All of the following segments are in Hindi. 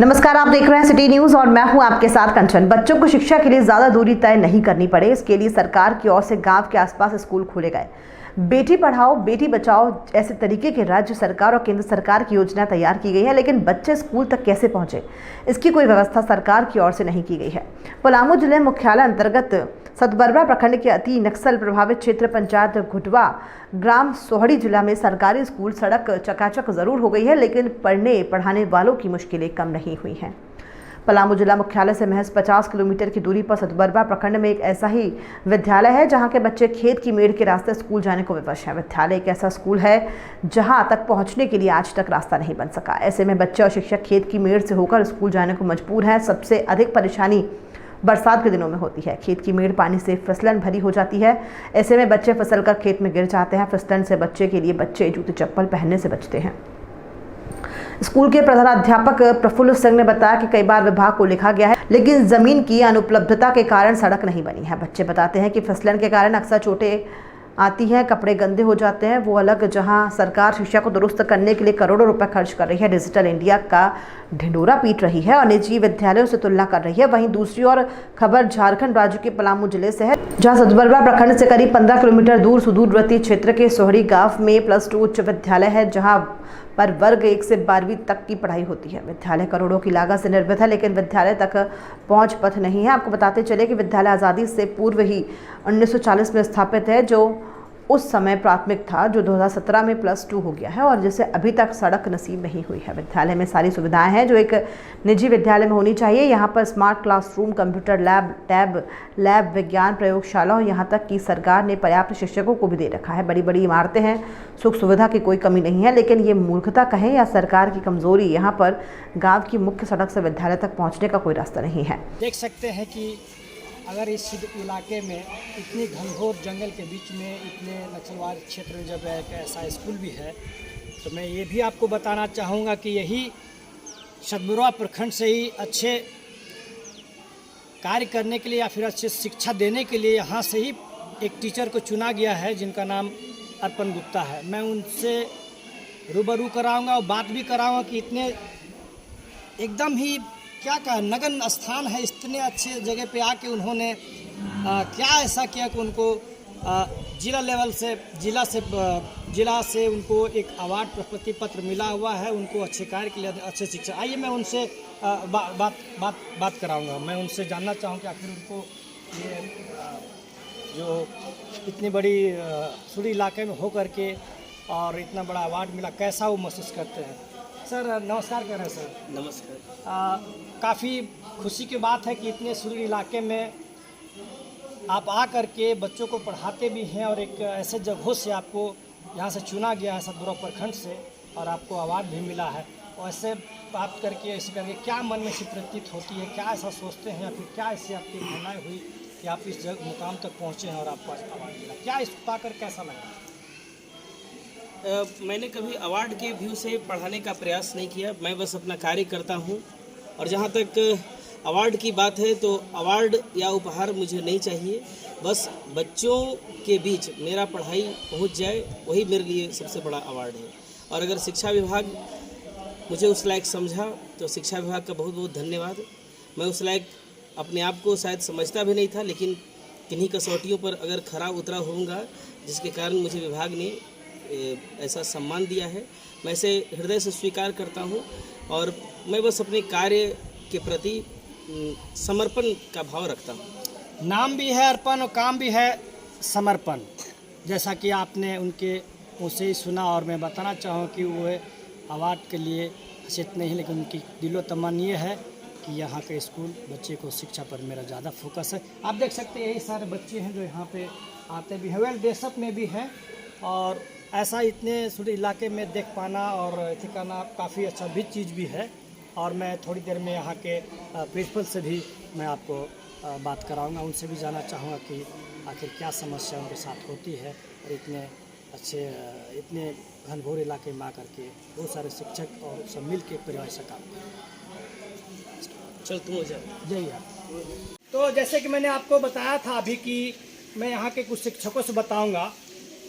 नमस्कार, आप देख रहे हैं सिटी न्यूज और मैं हूं आपके साथ कंचन। बच्चों को शिक्षा के लिए ज्यादा दूरी तय नहीं करनी पड़े, इसके लिए सरकार की ओर से गांव के आसपास स्कूल खोले गए। बेटी पढ़ाओ बेटी बचाओ ऐसे तरीके के राज्य सरकार और केंद्र सरकार की योजना तैयार की गई है, लेकिन बच्चे स्कूल तक कैसे पहुंचे, इसकी कोई व्यवस्था सरकार की ओर से नहीं की गई है। पलामू जिले मुख्यालय अंतर्गत सतबरवा प्रखंड के अति नक्सल प्रभावित क्षेत्र पंचायत घुटवा ग्राम सोहड़ी जिला में सरकारी स्कूल सड़क चकाचक जरूर हो गई है, लेकिन पढ़ने पढ़ाने वालों की मुश्किलें कम नहीं हुई हैं। पलामू जिला मुख्यालय से महज 50 किलोमीटर की दूरी पर सतबरवा प्रखंड में एक ऐसा ही विद्यालय है जहां के बच्चे खेत की मेड़ के रास्ते स्कूल जाने को विवश हैं। विद्यालय एक ऐसा स्कूल है जहां तक पहुंचने के लिए आज तक रास्ता नहीं बन सका। ऐसे में बच्चे और शिक्षक खेत की मेड़ से होकर स्कूल जाने को मजबूर हैं। सबसे अधिक परेशानी बरसात के दिनों में होती है। खेत की मेड़ पानी से फिसलन भरी हो जाती है। ऐसे में बच्चे फिसल कर खेत में गिर जाते हैं। फिसलन से बच्चे के लिए बच्चे जूते चप्पल पहनने से बचते हैं। स्कूल के प्रधानाध्यापक प्रफुल्ल सिंह ने बताया कि कई बार विभाग को लिखा गया है, लेकिन जमीन की अनुपलब्धता के कारण सड़क नहीं बनी है। बच्चे बताते हैं कि फिसलन के कारण अक्सर चोटें आती हैं, कपड़े गंदे हो जाते हैं, वो अलग। जहां सरकार शिक्षा को दुरुस्त करने के लिए करोड़ों रुपए खर्च कर रही है, डिजिटल इंडिया का ढिंडोरा पीट रही है और निजी विद्यालयों से तुलना कर रही है, वहीं दूसरी ओर खबर झारखंड राज्य के पलामू जिले से है, जहां सतबरवा प्रखंड से करीब 15 किलोमीटर दूर सुदूरवर्ती क्षेत्र के सोहड़ी गांव में +2 उच्च विद्यालय है, जहां पर वर्ग 1 से 12वीं तक की पढ़ाई होती है। विद्यालय करोड़ों की लागत से निर्मित है, लेकिन विद्यालय तक पहुंच पथ नहीं है। आपको बताते चले कि विद्यालय आज़ादी से पूर्व ही 1940 में स्थापित है, जो उस समय प्राथमिक था, जो 2017 में +2 हो गया है और जिसे अभी तक सड़क नसीब नहीं हुई है। विद्यालय में सारी सुविधाएं हैं जो एक निजी विद्यालय में होनी चाहिए। यहाँ पर smart classroom, computer lab, tab lab, विज्ञान प्रयोगशाला और यहाँ तक कि सरकार ने पर्याप्त शिक्षकों को भी दे रखा है। बड़ी बड़ी इमारतें हैं, सुख सुविधा की कोई कमी नहीं है, लेकिन ये मूर्खता कहें या सरकार की कमजोरी, यहाँ पर गाँव की मुख्य सड़क से विद्यालय तक पहुँचने का कोई रास्ता नहीं है। देख सकते हैं कि अगर इस इलाके में इतनी घनघोर जंगल के बीच में इतने नक्सलवाद क्षेत्र में जब एक ऐसा स्कूल भी है, तो मैं ये भी आपको बताना चाहूँगा कि यही सतबरवा प्रखंड से ही अच्छे कार्य करने के लिए या फिर अच्छे शिक्षा देने के लिए यहाँ से ही एक टीचर को चुना गया है, जिनका नाम अर्पण गुप्ता है। मैं उनसे रूबरू कराऊँगा और बात भी कराऊँगा कि इतने एकदम ही क्या कहा नगन स्थान है, इतने अच्छे जगह पे आके उन्होंने क्या ऐसा किया कि उनको जिला लेवल से जिला से उनको एक अवार्ड प्रशस्ति पत्र मिला हुआ है। उनको अच्छे कार्य के लिए अच्छे शिक्षा। आइए मैं उनसे बात कराऊंगा। मैं उनसे जानना चाहूँ कि आखिर उनको ये जो इतनी बड़ी सूरी इलाके में हो करके और इतना बड़ा अवार्ड मिला, कैसा वो महसूस करते हैं। सर नमस्कार कह रहे हैं। सर नमस्कार। काफ़ी खुशी की बात है कि इतने सुदूर इलाके में आप आ करके बच्चों को पढ़ाते भी हैं और एक ऐसे जगहों से आपको यहाँ से चुना गया है सतबरवा प्रखंड से और आपको अवार्ड भी मिला है। और ऐसे बात करके ऐसे करके क्या मन में प्रतीत होती है, क्या ऐसा सोचते हैं या फिर क्या ऐसी आपकी भावनाएं हुई कि आप इस मुकाम तक पहुँचे हैं और आपको अवार्ड मिला, क्या इस पाकर कैसा लगा? मैंने कभी अवार्ड के व्यू से पढ़ाने का प्रयास नहीं किया, मैं बस अपना कार्य करता हूँ। और जहाँ तक अवार्ड की बात है तो अवार्ड या उपहार मुझे नहीं चाहिए, बस बच्चों के बीच मेरा पढ़ाई पहुँच जाए, वही मेरे लिए सबसे बड़ा अवार्ड है। और अगर शिक्षा विभाग मुझे उस लायक समझा तो शिक्षा विभाग का बहुत बहुत धन्यवाद। मैं उस लायक अपने आप को शायद समझता भी नहीं था, लेकिन किन्हीं कसौटियों पर अगर खरा उतरा होऊंगा, जिसके कारण मुझे विभाग ने ऐसा सम्मान दिया है, मैं इसे हृदय से स्वीकार करता हूं। और मैं बस अपने कार्य के प्रति समर्पण का भाव रखता हूं। नाम भी है अर्पण और काम भी है समर्पण, जैसा कि आपने उनके मुझसे ही सुना। और मैं बताना चाहूँ कि वो अवार्ड के लिए हसीत नहीं, लेकिन उनकी दिलो तमन्ना ये है कि यहाँ के स्कूल बच्चे को शिक्षा पर मेरा ज़्यादा फोकस है। आप देख सकते हैं यही सारे बच्चे हैं जो यहाँ पे आते भी हैं, वेल डेसअप में भी हैं। और ऐसा इतने सुदूर इलाके में देख पाना और ठिकाना काफ़ी अच्छा भी चीज़ भी है। और मैं थोड़ी देर में यहाँ के प्रिंसिपल से भी मैं आपको बात कराऊंगा, उनसे भी जानना चाहूँगा कि आखिर क्या समस्या उनके साथ होती है और इतने अच्छे इतने घनघोर इलाके में आकर के बहुत सारे शिक्षक और सब मिल के परिवार से काम करें। चल तुम हो जाओ। जय आप। तो जैसे कि मैंने आपको बताया था अभी कि मैं यहाँ के कुछ शिक्षकों से बताऊँगा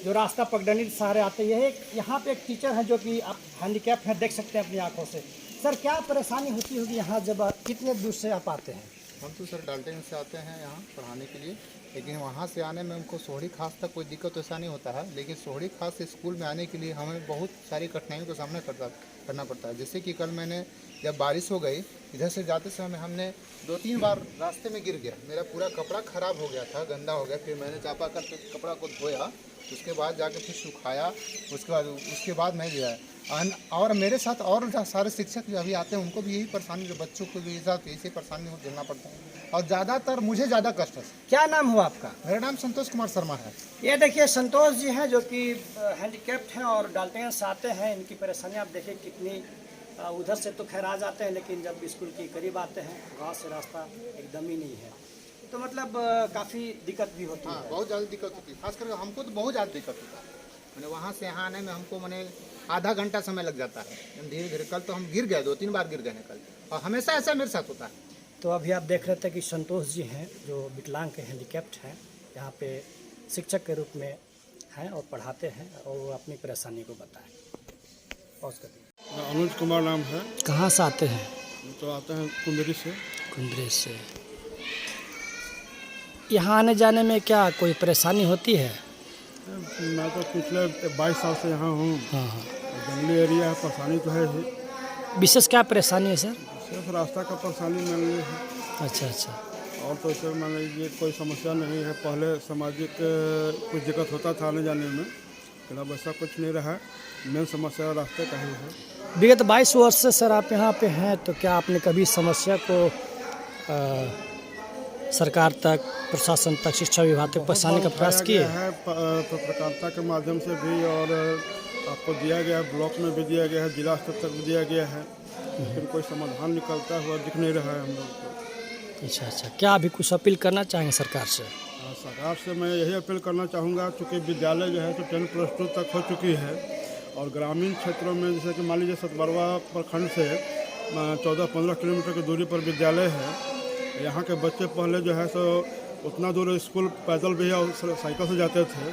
जो रास्ता पगडंडी सहारे आते हैं। यहाँ पे एक टीचर है जो कि आप हैंडीकैप हैं, देख सकते हैं अपनी आंखों से। सर क्या परेशानी होती होगी यहाँ जब कितने दूर से आप आते हैं? हम तो सर डाल्टन से आते हैं यहाँ पढ़ाने के लिए, लेकिन वहाँ से आने में हमको सोहड़ी खास तक कोई दिक्कत ऐसा नहीं होता है, लेकिन सोहड़ी खास से स्कूल में आने के लिए हमें बहुत सारी कठिनाइयों का सामना करना पड़ता है। जैसे कि कल मैंने जब बारिश हो गई, इधर से जाते समय हमने 2-3 बार रास्ते में गिर गया, मेरा पूरा कपड़ा ख़राब हो गया था, गंदा हो गया। फिर मैंने चापाकल पे कपड़ा को धोया, उसके बाद जाके फिर सुखाया, उसके बाद मैं गया। और मेरे साथ और सारे शिक्षक जो अभी आते हैं उनको भी यही परेशानी, जो बच्चों को भी साथ ऐसी परेशानी झेलना पड़ता है, और ज़्यादातर मुझे ज़्यादा कष्ट है। क्या नाम हुआ आपका? मेरा नाम संतोष कुमार शर्मा है। ये देखिए संतोष जी हैं जो कि हैंडीकैप्ड हैं और डाल्टन से आते हैं। इनकी परेशानी आप देखिए कितनी, उधर से तो खैर आ जाते हैं, लेकिन जब स्कूल के करीब आते हैं गाँव से रास्ता एकदम ही नहीं है, तो मतलब काफ़ी दिक्कत भी होती है। बहुत ज़्यादा दिक्कत होती है, खासकर हमको तो बहुत ज़्यादा दिक्कत होता है। मैंने वहाँ से यहाँ आने में हमको मैंने आधा घंटा समय लग जाता है धीरे धीरे। कल तो हम गिर गए, 2-3 बार गिर गए हैं कल, और हमेशा ऐसा मेरे साथ होता है। तो अभी आप देख रहे थे कि संतोष जी हैं जो विकलांग के हैंडीकैप्ड हैं, यहाँ पे शिक्षक के रूप में हैं और पढ़ाते हैं, और वो अपनी परेशानी को बताएं। पॉज कर दीजिए। अनुज कुमार नाम है। कहाँ से आते हैं? तो आते हैं कुंदरी से। कुंदरी से। यहाँ आने जाने में क्या कोई परेशानी होती है? मैं तो पिछले 22 साल से यहाँ हूँ। हाँ। जंगली एरिया है, परेशानी तो है ही। विशेष क्या परेशानी है सर? सिर्फ रास्ता का परेशानी मिल रही है। अच्छा। और तो सिर्फ मान लीजिए कोई समस्या नहीं है। पहले सामाजिक कुछ दिक्कत होता था आने जाने में, लेकिन अब ऐसा कुछ नहीं रहा। मेन समस्या रास्ते का ही है। विगत 22 वर्ष से सर आप यहाँ पे हैं, तो क्या आपने कभी समस्या को सरकार तक, प्रशासन तक, शिक्षा विभाग तक पहुँचाने का प्रयास किए है? पत्रकारिता के माध्यम से भी, और आपको दिया गया है, ब्लॉक में भी दिया गया है, जिला स्तर तक भी दिया गया है, लेकिन कोई समाधान निकलता हुआ दिख नहीं रहा है हम लोग को। अच्छा। क्या अभी कुछ अपील करना चाहेंगे सरकार से? सरकार से मैं यही अपील करना चाहूँगा, चूँकि विद्यालय जो है तो 10+2 तक हो चुकी है, और ग्रामीण क्षेत्रों में जैसे कि मान लीजिए सतबरवा प्रखंड से 14-15 किलोमीटर की दूरी पर विद्यालय है। यहाँ के बच्चे पहले जो है सो उतना दूर स्कूल पैदल भी और साइकिल से जाते थे,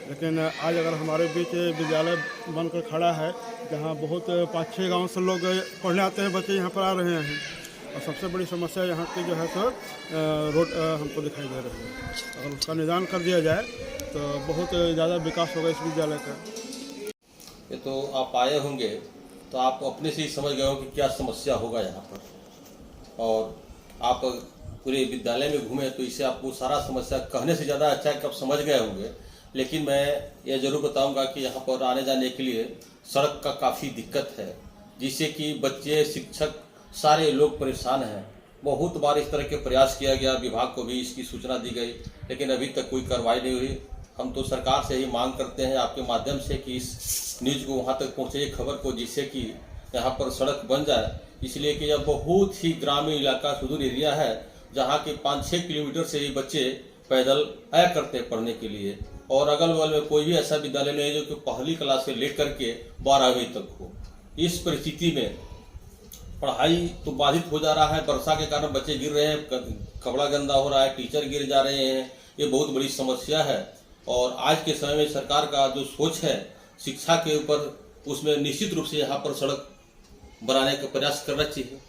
लेकिन आज अगर हमारे बीच विद्यालय बनकर खड़ा है, जहाँ बहुत 5-6 गांव से लोग पढ़ने आते हैं, बच्चे यहाँ पर आ रहे हैं। और सबसे बड़ी समस्या यहाँ की जो है सो रोड हमको दिखाई दे रही है। अगर उसका निदान कर दिया जाए तो बहुत ज़्यादा विकास होगा इस विद्यालय का। ये तो आप आए होंगे तो आप अपने से ही समझ गए हो कि क्या समस्या होगा यहाँ पर, और आप पूरे विद्यालय में घूमे तो इससे आपको सारा समस्या कहने से ज़्यादा अच्छा है कि आप समझ गए होंगे। लेकिन मैं ये ज़रूर बताऊंगा कि यहाँ पर आने जाने के लिए सड़क का काफ़ी दिक्कत है, जिससे कि बच्चे, शिक्षक, सारे लोग परेशान हैं। बहुत बार इस तरह के प्रयास किया गया, विभाग को भी इसकी सूचना दी गई, लेकिन अभी तक कोई कार्रवाई नहीं हुई। हम तो सरकार से ही मांग करते हैं आपके माध्यम से कि इस न्यूज़ को वहाँ तक पहुँचे, खबर को, जिससे कि यहाँ पर सड़क बन जाए। इसलिए कि यह बहुत ही ग्रामीण इलाका, सुदूर एरिया है, जहाँ के 5-6 किलोमीटर से ही बच्चे पैदल आया करते हैं पढ़ने के लिए, और अगल बगल में कोई भी ऐसा विद्यालय नहीं है जो कि पहली क्लास से लेकर के 12वीं तक हो। इस परिस्थिति में पढ़ाई तो बाधित हो जा रहा है, वर्षा के कारण बच्चे गिर रहे हैं, कपड़ा गंदा हो रहा है, टीचर गिर जा रहे हैं, ये बहुत बड़ी समस्या है। और आज के समय में सरकार का जो सोच है शिक्षा के ऊपर, उसमें निश्चित रूप से यहाँ पर सड़क बनाने का प्रयास करना चाहिए।